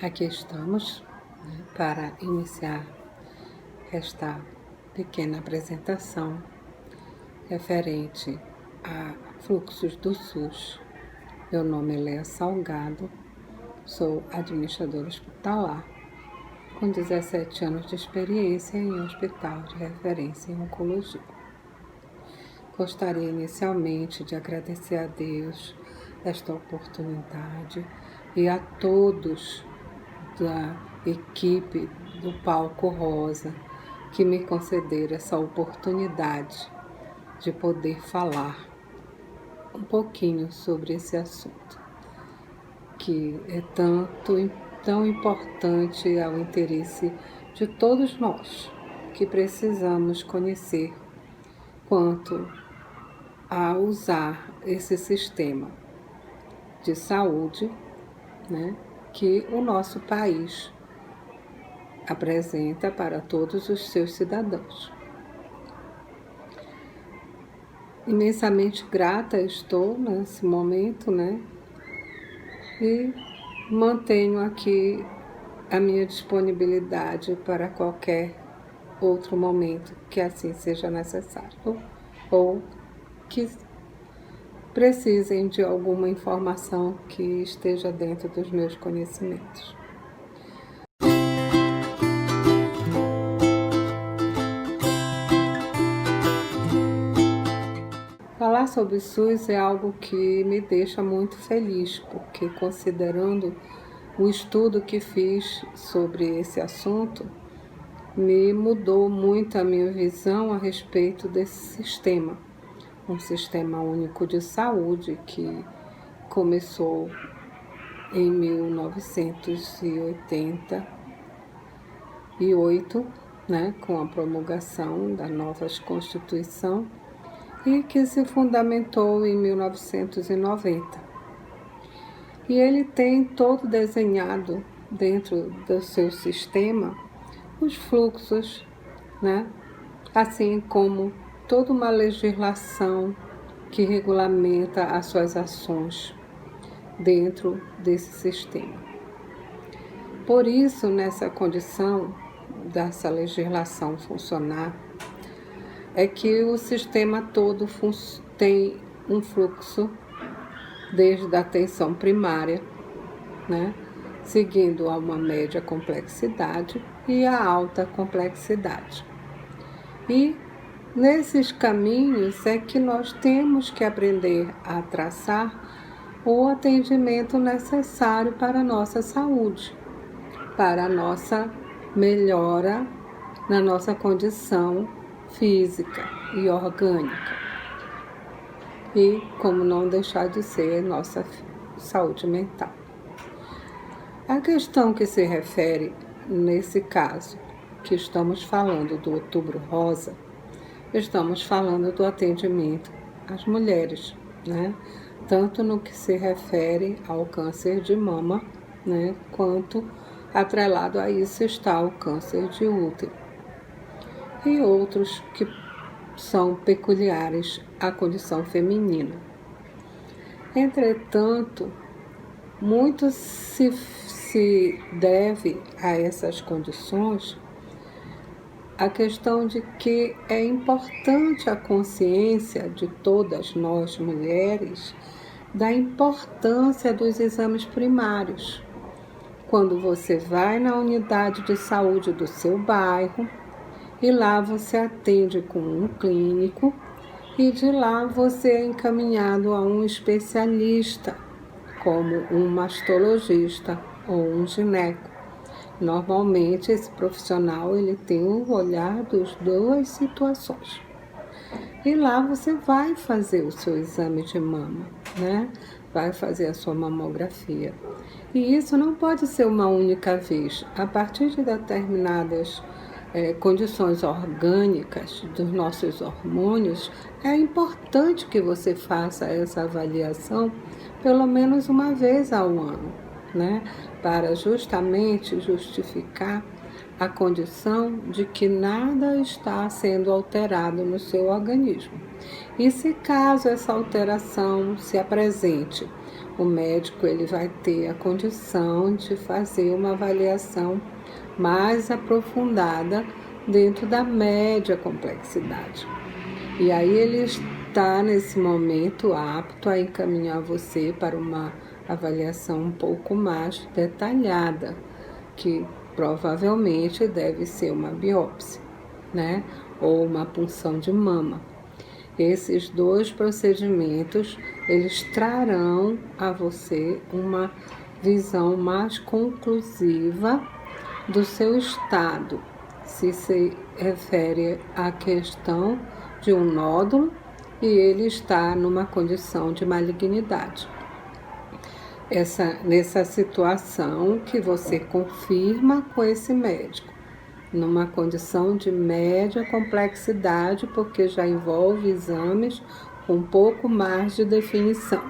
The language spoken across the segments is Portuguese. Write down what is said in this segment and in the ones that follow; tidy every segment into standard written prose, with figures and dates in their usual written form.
Aqui estamos, para iniciar esta pequena apresentação referente a fluxos do SUS. Meu nome é Léa Salgado, sou administradora hospitalar, com 17 anos de experiência em hospital de referência em oncologia. Gostaria inicialmente de agradecer a Deus esta oportunidade e a todos da equipe do Palco Rosa que me concederam essa oportunidade de poder falar um pouquinho sobre esse assunto, que é tão importante ao interesse de todos nós, que precisamos conhecer quanto a usar esse sistema de saúde, que o nosso país apresenta para todos os seus cidadãos. Imensamente grata estou nesse momento, e mantenho aqui a minha disponibilidade para qualquer outro momento que assim seja necessário, ou que precisem de alguma informação que esteja dentro dos meus conhecimentos. Falar sobre o SUS é algo que me deixa muito feliz, porque considerando o estudo que fiz sobre esse assunto, me mudou muito a minha visão a respeito desse sistema. Um sistema único de saúde que começou em 1988, com a promulgação da nova Constituição, e que se fundamentou em 1990. E ele tem todo desenhado dentro do seu sistema os fluxos, assim como toda uma legislação que regulamenta as suas ações dentro desse sistema. Por isso, nessa condição dessa legislação funcionar, é que o sistema todo tem um fluxo desde a atenção primária, seguindo a uma média complexidade e a alta complexidade. E nesses caminhos é que nós temos que aprender a traçar o atendimento necessário para a nossa saúde, para a nossa melhora na nossa condição física e orgânica. E como não deixar de ser nossa saúde mental. A questão que se refere, nesse caso, que estamos falando do Outubro Rosa, estamos falando do atendimento às mulheres, tanto no que se refere ao câncer de mama, quanto atrelado a isso está o câncer de útero e outros que são peculiares à condição feminina. Entretanto, muito se deve a essas condições a questão de que é importante a consciência de todas nós mulheres da importância dos exames primários. Quando você vai na unidade de saúde do seu bairro, e lá você atende com um clínico, e de lá você é encaminhado a um especialista, como um mastologista ou um gineco. Normalmente, esse profissional ele tem o olhar das duas situações. E lá você vai fazer o seu exame de mama, vai fazer a sua mamografia. E isso não pode ser uma única vez. A partir de determinadas condições orgânicas dos nossos hormônios, é importante que você faça essa avaliação pelo menos uma vez ao ano, para justamente justificar a condição de que nada está sendo alterado no seu organismo. E se caso essa alteração se apresente, o médico ele vai ter a condição de fazer uma avaliação mais aprofundada dentro da média complexidade. E aí ele está nesse momento apto a encaminhar você para uma avaliação um pouco mais detalhada, que provavelmente deve ser uma biópsia, né? Ou uma punção de mama. Esses 2 procedimentos, eles trarão a você uma visão mais conclusiva do seu estado, se refere à questão de um nódulo e ele está numa condição de malignidade. Nessa situação que você confirma com esse médico, numa condição de média complexidade, porque já envolve exames com um pouco mais de definição.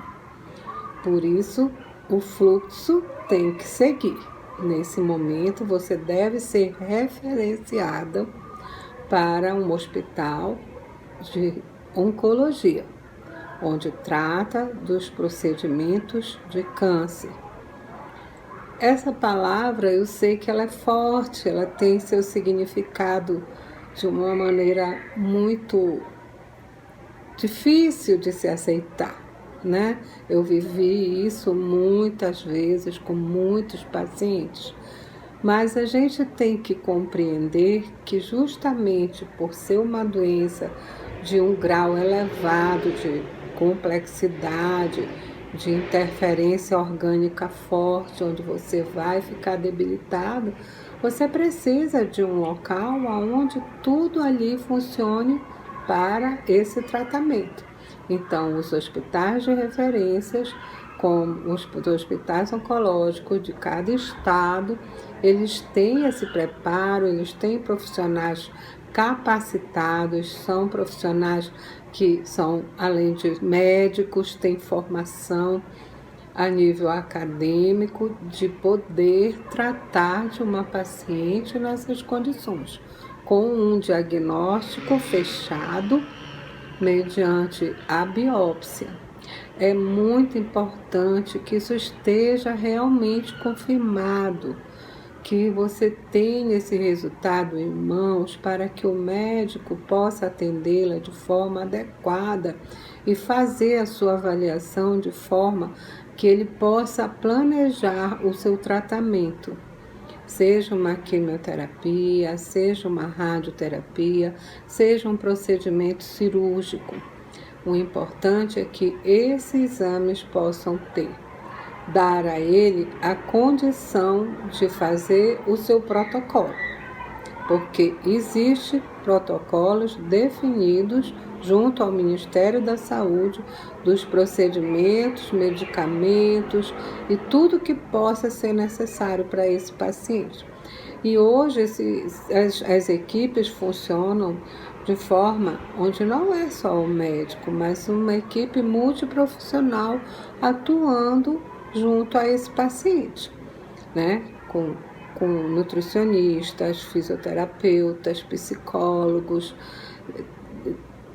Por isso, o fluxo tem que seguir. Nesse momento, você deve ser referenciada para um hospital de oncologia, onde trata dos procedimentos de câncer. Essa palavra, eu sei que ela é forte, ela tem seu significado de uma maneira muito difícil de se aceitar, né? Eu vivi isso muitas vezes com muitos pacientes, mas a gente tem que compreender que justamente por ser uma doença de um grau elevado de complexidade, de interferência orgânica forte, onde você vai ficar debilitado, você precisa de um local onde tudo ali funcione para esse tratamento. Então, os hospitais de referências, como os hospitais oncológicos de cada estado, eles têm esse preparo, eles têm profissionais capacitados, são profissionais que são, além de médicos, têm formação a nível acadêmico de poder tratar de uma paciente nessas condições, com um diagnóstico fechado mediante a biópsia. É muito importante que isso esteja realmente confirmado, que você tenha esse resultado em mãos para que o médico possa atendê-la de forma adequada e fazer a sua avaliação de forma que ele possa planejar o seu tratamento, seja uma quimioterapia, seja uma radioterapia, seja um procedimento cirúrgico. O importante é que esses exames possam dar a ele a condição de fazer o seu protocolo, porque existem protocolos definidos junto ao Ministério da Saúde dos procedimentos, medicamentos e tudo que possa ser necessário para esse paciente. E hoje as equipes funcionam de forma onde não é só o médico, mas uma equipe multiprofissional atuando junto a esse paciente, né? Com nutricionistas, fisioterapeutas, psicólogos,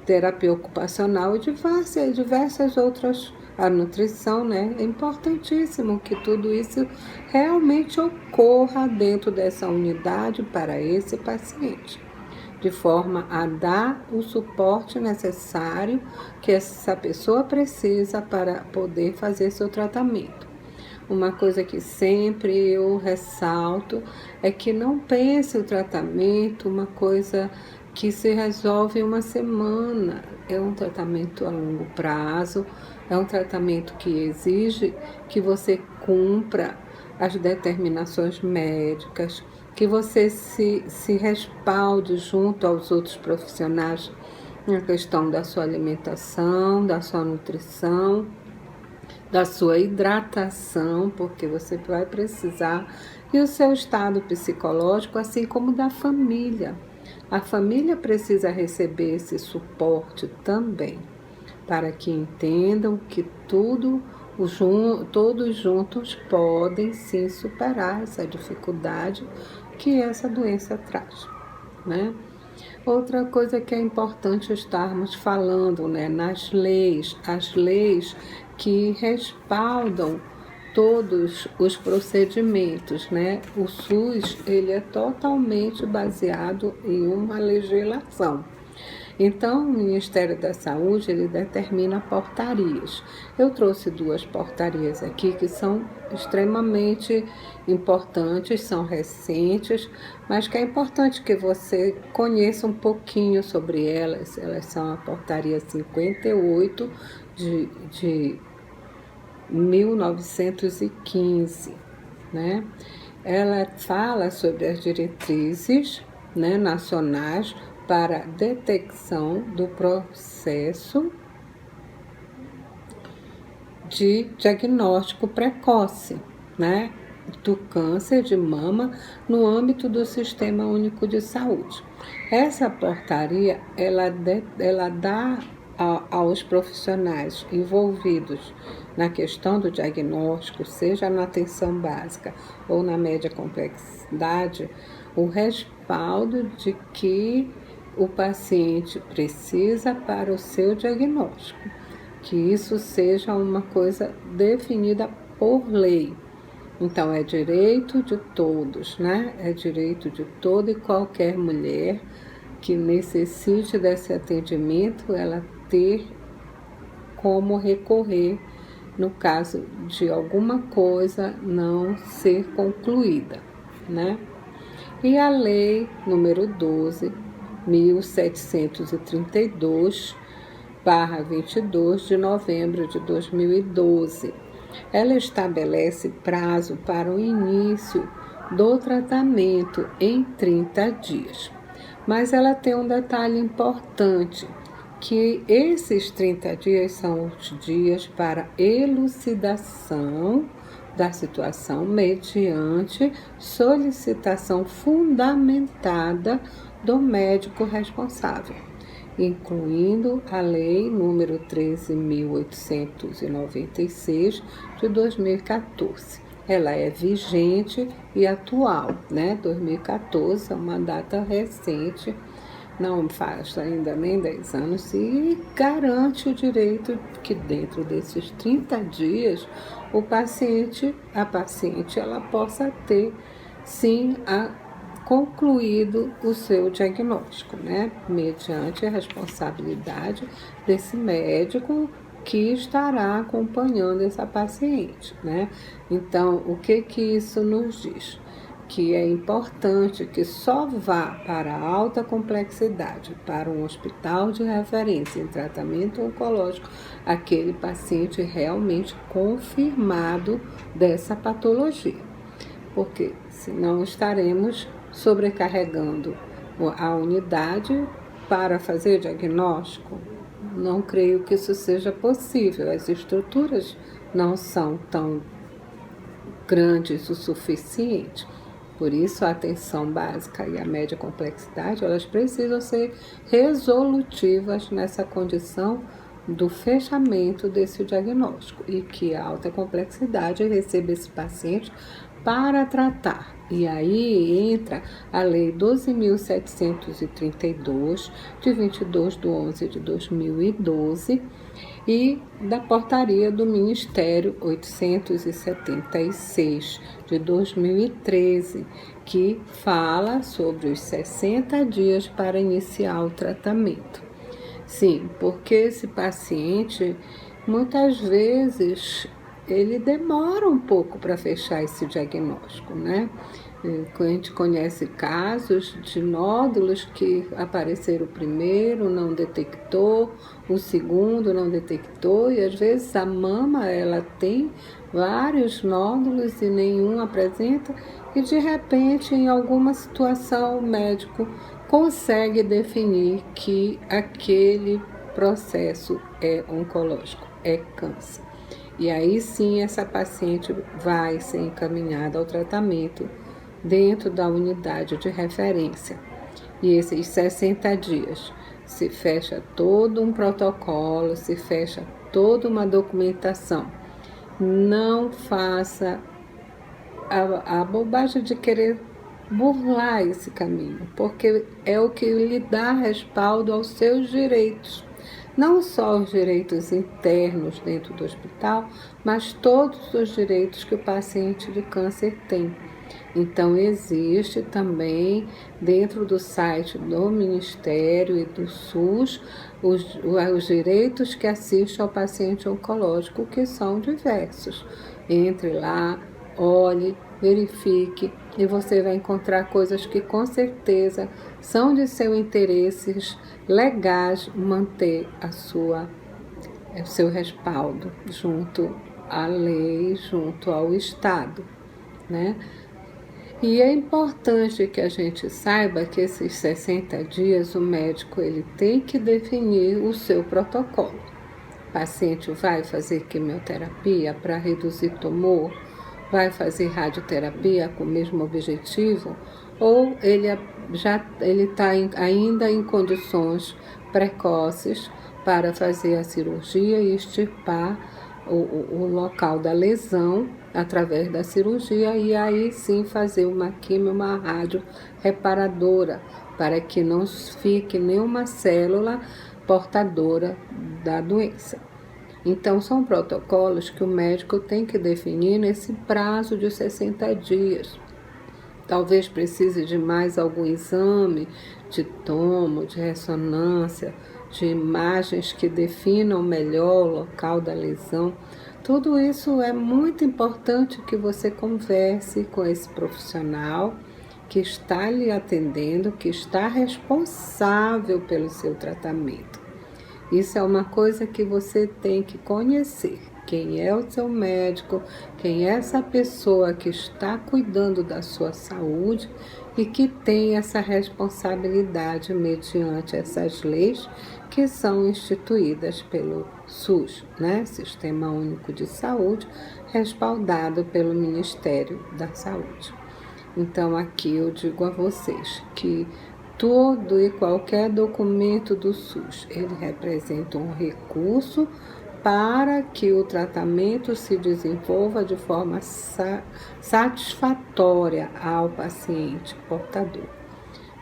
terapia ocupacional e diversas outras, a nutrição, né? É importantíssimo que tudo isso realmente ocorra dentro dessa unidade para esse paciente, de forma a dar o suporte necessário que essa pessoa precisa para poder fazer seu tratamento. Uma coisa que sempre eu ressalto é que não pense o tratamento uma coisa que se resolve em uma semana. É um tratamento a longo prazo, é um tratamento que exige que você cumpra as determinações médicas, que você se respalde junto aos outros profissionais na questão da sua alimentação, da sua nutrição, da sua hidratação, porque você vai precisar, e o seu estado psicológico, assim como da família. A família precisa receber esse suporte também, para que entendam que todos juntos podem sim superar essa dificuldade que essa doença traz, né? Outra coisa que é importante estarmos falando, né, nas leis. As leis, que respaldam todos os procedimentos, né? O SUS, ele é totalmente baseado em uma legislação. Então, o Ministério da Saúde, ele determina portarias. Eu trouxe 2 portarias aqui que são extremamente importantes, são recentes, mas que é importante que você conheça um pouquinho sobre elas. Elas são a portaria 58 de 1915, né? Ela fala sobre as diretrizes, né, nacionais para detecção do processo de diagnóstico precoce, né, do câncer de mama no âmbito do Sistema Único de Saúde. Essa portaria, ela dá aos profissionais envolvidos na questão do diagnóstico, seja na atenção básica ou na média complexidade, o respaldo de que o paciente precisa para o seu diagnóstico, que isso seja uma coisa definida por lei. Então, é direito de todos, né? É direito de toda e qualquer mulher que necessite desse atendimento, ela ter como recorrer no caso de alguma coisa não ser concluída, né? E a lei número 12.732/22 de novembro de 2012, ela estabelece prazo para o início do tratamento em 30 dias. Mas ela tem um detalhe importante, que esses 30 dias são os dias para elucidação da situação mediante solicitação fundamentada do médico responsável, incluindo a Lei número 13.896 de 2014. Ela é vigente e atual, né? 2014 é uma data recente, não faz ainda nem 10 anos, e garante o direito que dentro desses 30 dias a paciente, ela possa ter, sim, concluído o seu diagnóstico, né? Mediante a responsabilidade desse médico que estará acompanhando essa paciente, né? Então, o que isso nos diz? Que é importante que só vá para alta complexidade, para um hospital de referência em tratamento oncológico, aquele paciente realmente confirmado dessa patologia, porque senão estaremos sobrecarregando a unidade para fazer diagnóstico. Não creio que isso seja possível, as estruturas não são tão grandes o suficiente. Por isso, a atenção básica e a média complexidade, elas precisam ser resolutivas nessa condição do fechamento desse diagnóstico e que a alta complexidade receba esse paciente para tratar. E aí entra a Lei 12.732, de 22/11/2012, e da portaria do Ministério 876 de 2013, que fala sobre os 60 dias para iniciar o tratamento. Sim, porque esse paciente, muitas vezes, ele demora um pouco para fechar esse diagnóstico, né? A gente conhece casos de nódulos que apareceram o primeiro, não detectou, o segundo não detectou, e às vezes a mama, ela tem vários nódulos e nenhum apresenta, e de repente, em alguma situação, o médico consegue definir que aquele processo é oncológico, é câncer. E aí sim, essa paciente vai ser encaminhada ao tratamento dentro da unidade de referência. E esses 60 dias se fecha todo um protocolo, se fecha toda uma documentação. Não faça a bobagem de querer burlar esse caminho, porque é o que lhe dá respaldo aos seus direitos. não só os direitos internos dentro do hospital, mas todos os direitos que o paciente de câncer tem. Então, existe também, dentro do site do Ministério e do SUS, os direitos que assistem ao paciente oncológico, que são diversos. Entre lá, olhe, verifique, e você vai encontrar coisas que com certeza são de seu interesses legais manter o seu respaldo junto à lei, junto ao Estado, né? E é importante que a gente saiba que esses 60 dias o médico ele tem que definir o seu protocolo. O paciente vai fazer quimioterapia para reduzir tumor, vai fazer radioterapia com o mesmo objetivo, ou ele está ainda em condições precoces para fazer a cirurgia e extirpar o local da lesão através da cirurgia, e aí sim fazer uma quimio, uma rádio reparadora, para que não fique nenhuma célula portadora da doença. Então, são protocolos que o médico tem que definir nesse prazo de 60 dias. Talvez precise de mais algum exame de tomo, de ressonância, de imagens que definam melhor o local da lesão. Tudo isso é muito importante que você converse com esse profissional que está lhe atendendo, que está responsável pelo seu tratamento. Isso é uma coisa que você tem que conhecer. Quem é o seu médico, quem é essa pessoa que está cuidando da sua saúde e que tem essa responsabilidade mediante essas leis que são instituídas pelo SUS, né? Sistema Único de Saúde, respaldado pelo Ministério da Saúde. Então, aqui eu digo a vocês que todo e qualquer documento do SUS, ele representa um recurso para que o tratamento se desenvolva de forma satisfatória ao paciente portador.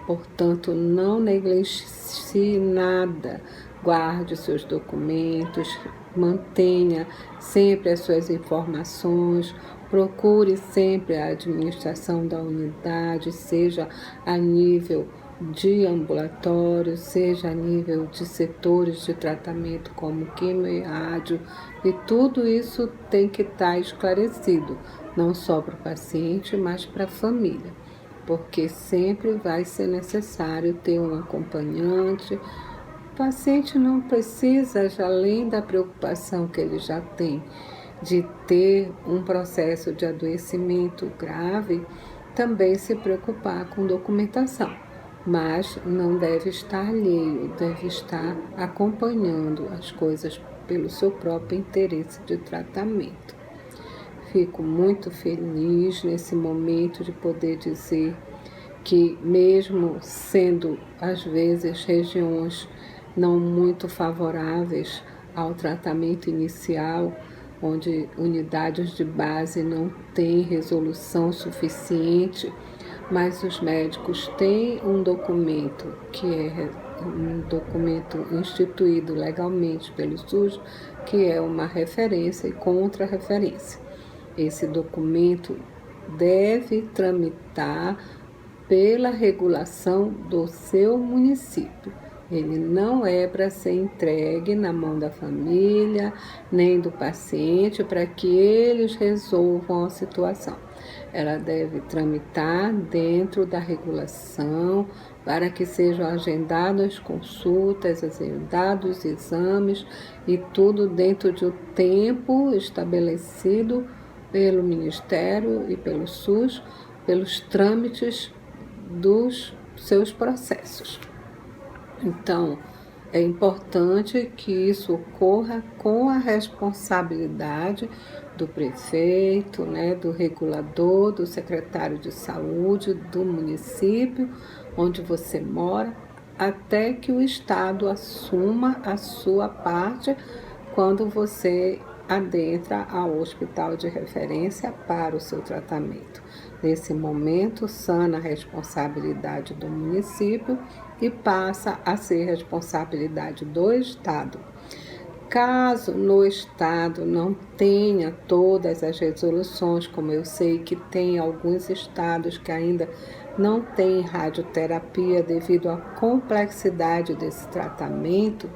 Portanto, não negligencie nada, guarde seus documentos, mantenha sempre as suas informações, procure sempre a administração da unidade, seja a nível de ambulatório, seja a nível de setores de tratamento como quimio e rádio, e tudo isso tem que estar esclarecido, não só para o paciente, mas para a família, porque sempre vai ser necessário ter um acompanhante. O paciente não precisa, além da preocupação que ele já tem de ter um processo de adoecimento grave, também se preocupar com documentação, mas não deve estar alheio, deve estar acompanhando as coisas pelo seu próprio interesse de tratamento. Fico muito feliz nesse momento de poder dizer que, mesmo sendo às vezes regiões não muito favoráveis ao tratamento inicial, onde unidades de base não têm resolução suficiente, mas os médicos têm um documento que é um documento instituído legalmente pelo SUS, que é uma referência e contra-referência. Esse documento deve tramitar pela regulação do seu município. Ele não é para ser entregue na mão da família, nem do paciente, para que eles resolvam a situação. Ela deve tramitar dentro da regulação, para que sejam agendadas consultas, agendados exames, e tudo dentro de um tempo estabelecido pelo Ministério e pelo SUS, pelos trâmites dos seus processos. Então, é importante que isso ocorra com a responsabilidade do prefeito, né, do regulador, do secretário de saúde, do município onde você mora, até que o Estado assuma a sua parte quando você adentra ao hospital de referência para o seu tratamento. Nesse momento, sana a responsabilidade do município e passa a ser responsabilidade do Estado. Caso no Estado não tenha todas as resoluções, como eu sei que tem alguns estados que ainda não têm radioterapia devido à complexidade desse tratamento,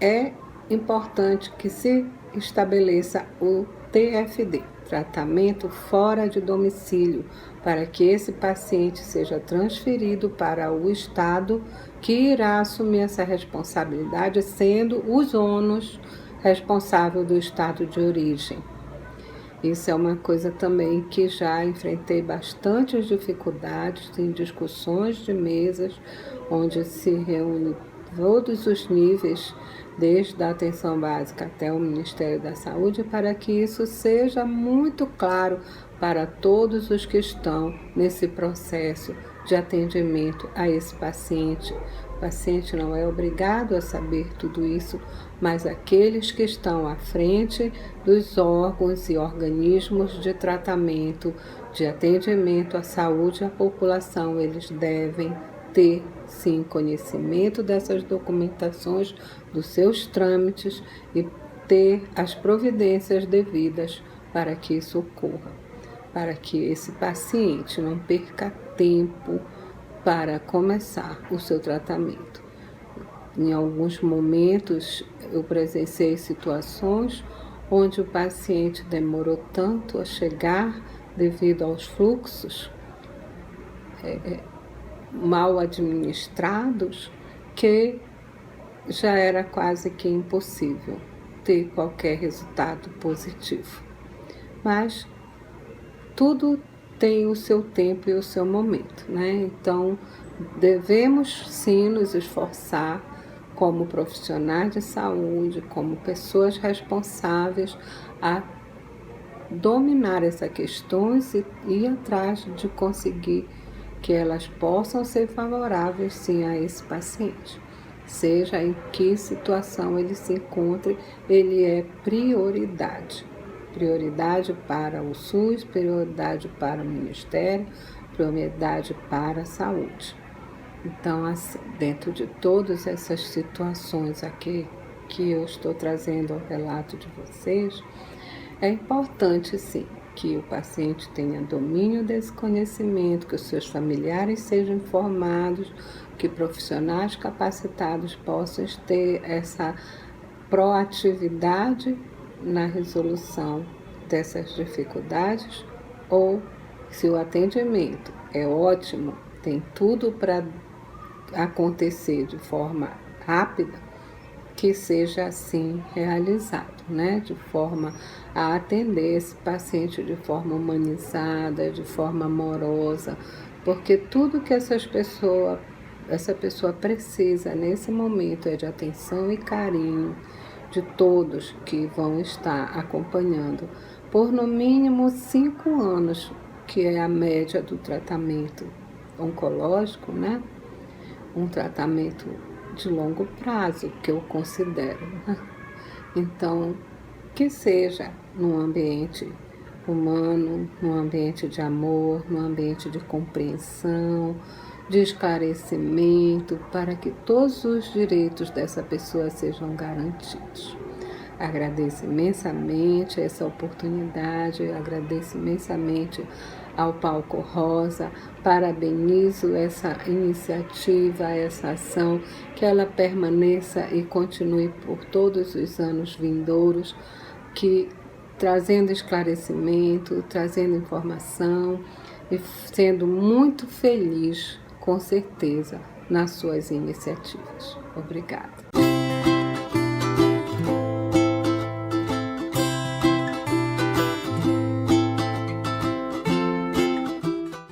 é importante que se estabeleça o TFD, tratamento fora de domicílio, para que esse paciente seja transferido para o estado que irá assumir essa responsabilidade, sendo os ônus responsável do estado de origem. Isso é uma coisa também que já enfrentei bastantes dificuldades em discussões de mesas, onde se reúne todos os níveis, desde a atenção básica até o Ministério da Saúde, para que isso seja muito claro para todos os que estão nesse processo de atendimento a esse paciente. O paciente não é obrigado a saber tudo isso, mas aqueles que estão à frente dos órgãos e organismos de tratamento, de atendimento à saúde e à população, eles devem ter, sim, conhecimento dessas documentações, dos seus trâmites e ter as providências devidas para que isso ocorra, para que esse paciente não perca tempo para começar o seu tratamento. Em alguns momentos, eu presenciei situações onde o paciente demorou tanto a chegar devido aos fluxos mal administrados, que já era quase que impossível ter qualquer resultado positivo. Mas tudo tem o seu tempo e o seu momento, né? Então, devemos sim nos esforçar como profissionais de saúde, como pessoas responsáveis a dominar essas questões e ir atrás de conseguir que elas possam ser favoráveis sim a esse paciente. Seja em que situação ele se encontre, ele é prioridade. Prioridade para o SUS, prioridade para o Ministério, prioridade para a saúde. Então, assim, dentro de todas essas situações aqui que eu estou trazendo ao relato de vocês, é importante sim que o paciente tenha domínio desse conhecimento, que os seus familiares sejam informados, que profissionais capacitados possam ter essa proatividade na resolução dessas dificuldades, ou se o atendimento é ótimo, tem tudo para acontecer de forma rápida, que seja assim realizado, né? De forma a atender esse paciente de forma humanizada, de forma amorosa, porque tudo que essa pessoa precisa nesse momento é de atenção e carinho de todos que vão estar acompanhando por no mínimo 5 anos, que é a média do tratamento oncológico, né? Um tratamento de longo prazo, que eu considero. Então, que seja num ambiente humano, num ambiente de amor, num ambiente de compreensão, de esclarecimento, para que todos os direitos dessa pessoa sejam garantidos. Agradeço imensamente essa oportunidade, agradeço imensamente ao Palco Rosa, parabenizo essa iniciativa, essa ação, que ela permaneça e continue por todos os anos vindouros, que trazendo esclarecimento, trazendo informação e sendo muito feliz, com certeza, nas suas iniciativas. Obrigada.